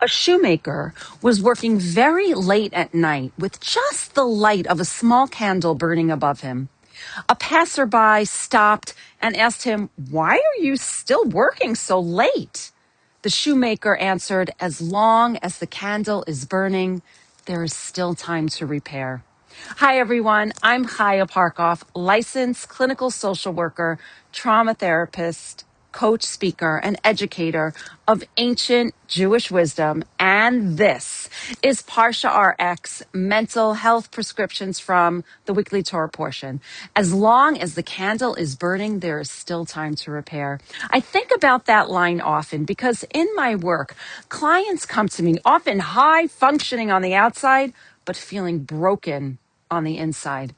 A shoemaker was working very late at night with just the light of a small candle burning above him. A passerby stopped and asked him, "Why are you still working so late?" The shoemaker answered, "As long as the candle is burning, there is still time to repair." Hi, everyone. I'm Chaya Parkoff, licensed clinical social worker, trauma therapist, coach, speaker, and educator of ancient Jewish wisdom. And this is Parsha RX, mental health prescriptions from the weekly Torah portion. As long as the candle is burning, there is still time to repair. I think about that line often because in my work, clients come to me often high functioning on the outside, but feeling broken on the inside.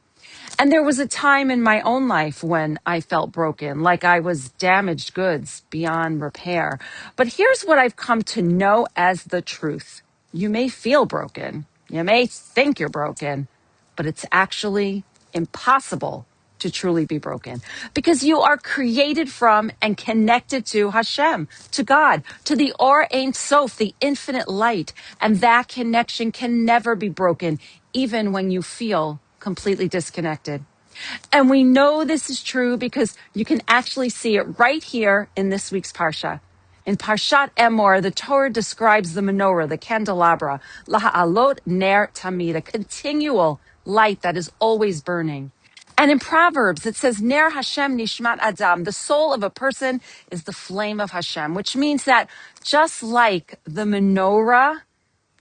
And there was a time in my own life when I felt broken, like I was damaged goods beyond repair. But here's what I've come to know as the truth. You may feel broken. You may think you're broken, but it's actually impossible to truly be broken because you are created from and connected to Hashem, to God, to the Or Ein Sof, the infinite light. And that connection can never be broken, even when you feel completely disconnected. And we know this is true because you can actually see it right here in this week's Parsha. In Parshat Emor, the Torah describes the menorah, the candelabra, laha'alot ner tamid, a continual light that is always burning. And in Proverbs, it says, Ner Hashem nishmat adam, the soul of a person is the flame of Hashem, which means that just like the menorah,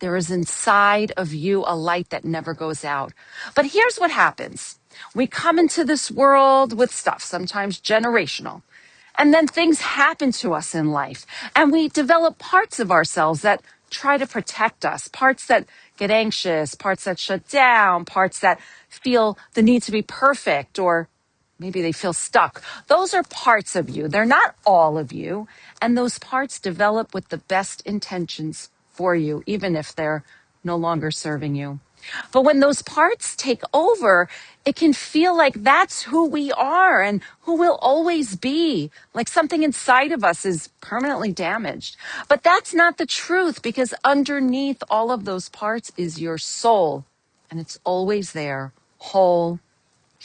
there is inside of you a light that never goes out. But here's what happens. We come into this world with stuff, sometimes generational. And then things happen to us in life. And we develop parts of ourselves that try to protect us, parts that get anxious, parts that shut down, parts that feel the need to be perfect, or maybe they feel stuck. Those are parts of you. They're not all of you. And those parts develop with the best intentions for you, even if they're no longer serving you. But when those parts take over, it can feel like that's who we are and who we'll always be, like something inside of us is permanently damaged. But that's not the truth, because underneath all of those parts is your soul, and it's always there, whole,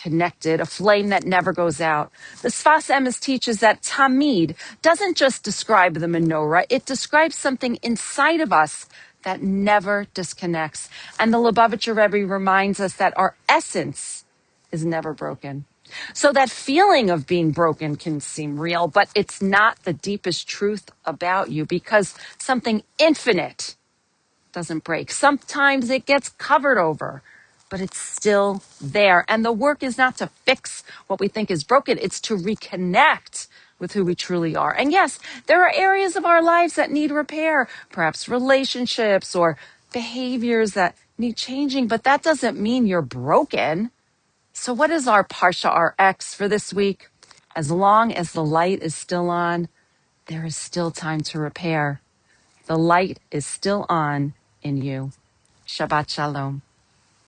connected, a flame that never goes out. The Sfas Emes teaches that tamid doesn't just describe the menorah, it describes something inside of us that never disconnects. And the Lubavitcher Rebbe reminds us that our essence is never broken. So that feeling of being broken can seem real, but it's not the deepest truth about you, because something infinite doesn't break. Sometimes it gets covered over, but it's still there. And the work is not to fix what we think is broken. It's to reconnect with who we truly are. And yes, there are areas of our lives that need repair, perhaps relationships or behaviors that need changing, but that doesn't mean you're broken. So what is our Parsha RX for this week? As long as the light is still on, there is still time to repair. The light is still on in you. Shabbat Shalom.